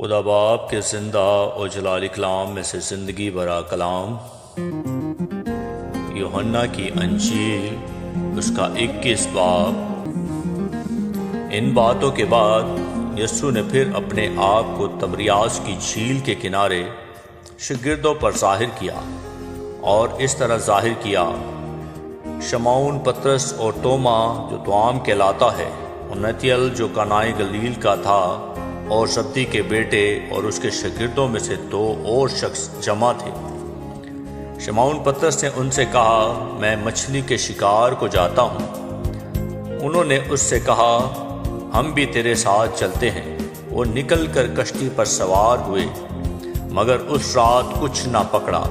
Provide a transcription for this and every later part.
خدا باپ کے زندہ اور جلال کلام میں سے زندگی بھرا کلام، یوحنا کی انجیل اس کا 21 باب۔ ان باتوں کے بعد یسوع نے پھر اپنے آپ کو تبریاس کی جھیل کے کنارے شاگردوں پر ظاہر کیا، اور اس طرح ظاہر کیا: شمعون پطرس اور توما جو دوام کہلاتا ہے، اور نتنائیل جو قانۂ گلیل کا تھا، اور زبدی کے بیٹے اور اس کے شاگردوں میں سے 2 اور شخص جمع تھے۔ شمعون پطرس نے ان سے کہا: میں مچھلی کے شکار کو جاتا ہوں۔ انہوں نے اس سے کہا: ہم بھی تیرے ساتھ چلتے ہیں۔ وہ نکل کر کشتی پر سوار ہوئے، مگر اس رات کچھ نہ پکڑا،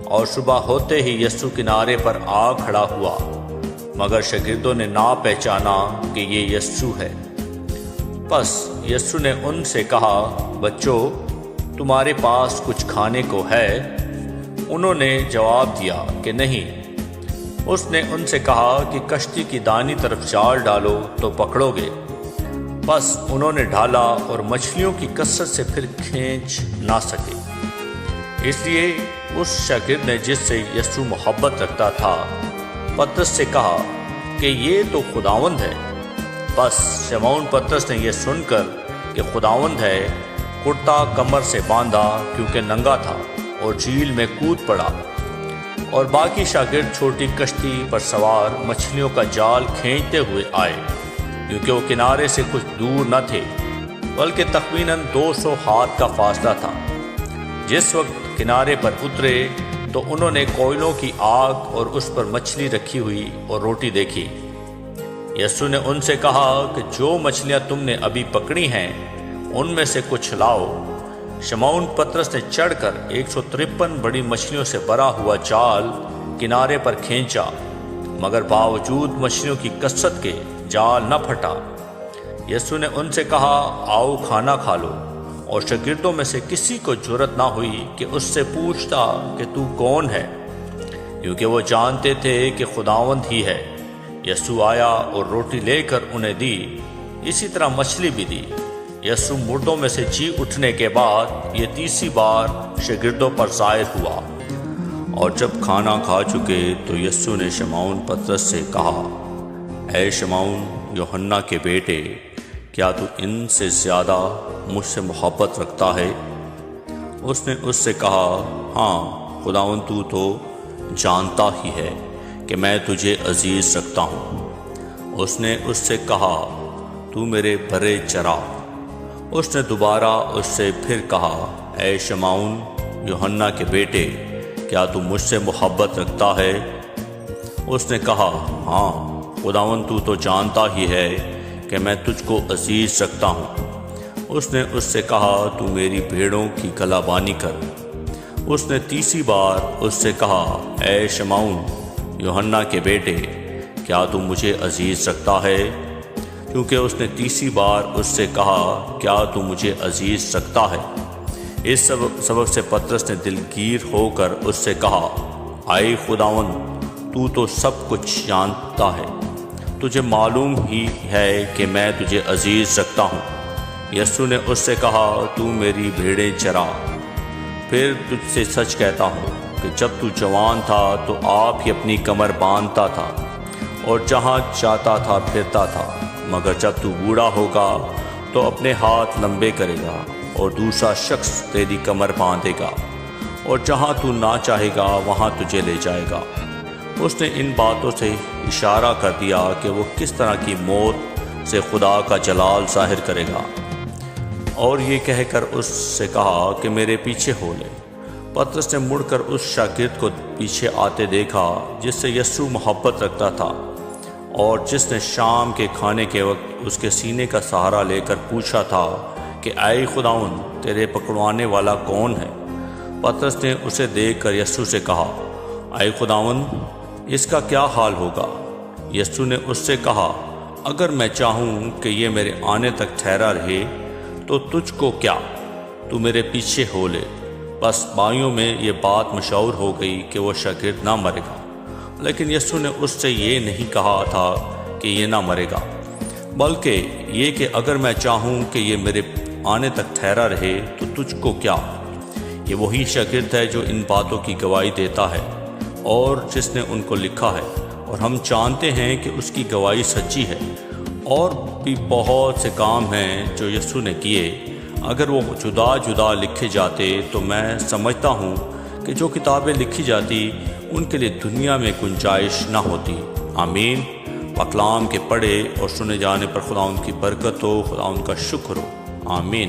اور صبح ہوتے ہی یسوع کنارے پر آ کھڑا ہوا، مگر شاگردوں نے نہ پہچانا کہ یہ یسوع ہے۔ پس یسوع نے ان سے کہا: بچوں، تمہارے پاس کچھ کھانے کو ہے؟ انہوں نے جواب دیا کہ نہیں۔ اس نے ان سے کہا کہ کشتی کی دائیں طرف جال ڈالو تو پکڑو گے۔ پس انہوں نے ڈالا، اور مچھلیوں کی کثرت سے پھر کھینچ نہ سکے۔ اس لیے اس شاگرد نے جس سے یسوع محبت رکھتا تھا، پطرس سے کہا کہ یہ تو خداوند ہے۔ بس شمعون پطرس نے یہ سن کر کہ خداوند ہے، کرتا کمر سے باندھا کیونکہ ننگا تھا، اور جھیل میں کود پڑا، اور باقی شاگرد چھوٹی کشتی پر سوار مچھلیوں کا جال کھینچتے ہوئے آئے، کیونکہ وہ کنارے سے کچھ دور نہ تھے، بلکہ تخمیناً 200 ہاتھ کا فاصلہ تھا۔ جس وقت کنارے پر اترے تو انہوں نے کوئلوں کی آگ اور اس پر مچھلی رکھی ہوئی اور روٹی دیکھی۔ یسوع نے ان سے کہا کہ جو مچھلیاں تم نے ابھی پکڑی ہیں، ان میں سے کچھ لاؤ۔ شمعون پطرس نے چڑھ کر 153 بڑی مچھلیوں سے بھرا ہوا جال کنارے پر کھینچا، مگر باوجود مچھلیوں کی کثرت کے جال نہ پھٹا۔ یسوع نے ان سے کہا: آؤ کھانا کھا لو۔ اور شاگردوں میں سے کسی کو جرأت نہ ہوئی کہ اس سے پوچھتا کہ تو کون ہے، کیونکہ وہ جانتے تھے کہ خداوند ہی ہے۔ یسوع آیا اور روٹی لے کر انہیں دی، اسی طرح مچھلی بھی دی۔ یسوع مردوں میں سے جی اٹھنے کے بعد یہ تیسری بار شاگردوں پر ظاہر ہوا۔ اور جب کھانا کھا چکے تو یسوع نے شمعون پطرس سے کہا: اے شمعون، یوحنا کے بیٹے، کیا تو ان سے زیادہ مجھ سے محبت رکھتا ہے؟ اس نے اس سے کہا: ہاں خداوند، تو جانتا ہی ہے کہ میں تجھے عزیز رکھتا ہوں۔ اس نے اس سے کہا: تو میرے بھرے چرا۔ اس نے دوبارہ اس سے پھر کہا: اے شمعون، یوحنا کے بیٹے، کیا تو مجھ سے محبت رکھتا ہے؟ اس نے کہا: ہاں خداوند، تو جانتا ہی ہے کہ میں تجھ کو عزیز رکھتا ہوں۔ اس نے اس سے کہا: تو میری بھیڑوں کی گلابانی کر۔ اس نے تیسری بار اس سے کہا: اے شمعون، یوحنا کے بیٹے، کیا تو مجھے عزیز رکھتا ہے؟ کیونکہ اس نے تیسری بار اس سے کہا: کیا تو مجھے عزیز رکھتا ہے؟ اس سبب سے پطرس نے دلگیر ہو کر اس سے کہا: اے خداوند، تو سب کچھ جانتا ہے، تجھے معلوم ہی ہے کہ میں تجھے عزیز رکھتا ہوں۔ یسوع نے اس سے کہا: تو میری بھیڑیں چرا۔ پھر تجھ سے سچ کہتا ہوں کہ جب تو جوان تھا تو آپ ہی اپنی کمر باندھتا تھا اور جہاں چاہتا تھا پھرتا تھا، مگر جب تو بوڑھا ہوگا تو اپنے ہاتھ لمبے کرے گا، اور دوسرا شخص تیری کمر باندھے گا، اور جہاں تو نہ چاہے گا وہاں تجھے لے جائے گا۔ اس نے ان باتوں سے اشارہ کر دیا کہ وہ کس طرح کی موت سے خدا کا جلال ظاہر کرے گا، اور یہ کہہ کر اس سے کہا کہ میرے پیچھے ہو لے۔ پطرس نے مڑ کر اس شاگرد کو پیچھے آتے دیکھا جس سے یسوع محبت رکھتا تھا، اور جس نے شام کے کھانے کے وقت اس کے سینے کا سہارا لے کر پوچھا تھا کہ اے خداوند، تیرے پکڑوانے والا کون ہے؟ پطرس نے اسے دیکھ کر یسوع سے کہا: اے خداوند، اس کا کیا حال ہوگا؟ یسوع نے اس سے کہا: اگر میں چاہوں کہ یہ میرے آنے تک ٹھہرا رہے تو تجھ کو کیا؟ تو میرے پیچھے ہو لے۔ بس بائیوں میں یہ بات مشہور ہو گئی کہ وہ شاگرد نہ مرے گا، لیکن یسوع نے اس سے یہ نہیں کہا تھا کہ یہ نہ مرے گا، بلکہ یہ کہ اگر میں چاہوں کہ یہ میرے آنے تک ٹھہرا رہے تو تجھ کو کیا۔ یہ وہی شاگرد ہے جو ان باتوں کی گواہی دیتا ہے اور جس نے ان کو لکھا ہے، اور ہم جانتے ہیں کہ اس کی گواہی سچی ہے۔ اور بھی بہت سے کام ہیں جو یسوع نے کیے، اگر وہ جدا جدا لکھے جاتے تو میں سمجھتا ہوں کہ جو کتابیں لکھی جاتی ان کے لیے دنیا میں گنجائش نہ ہوتی۔ آمین۔ کلام کے پڑھے اور سنے جانے پر خدا ان کی برکت ہو، خدا ان کا شکر ہو۔ آمین۔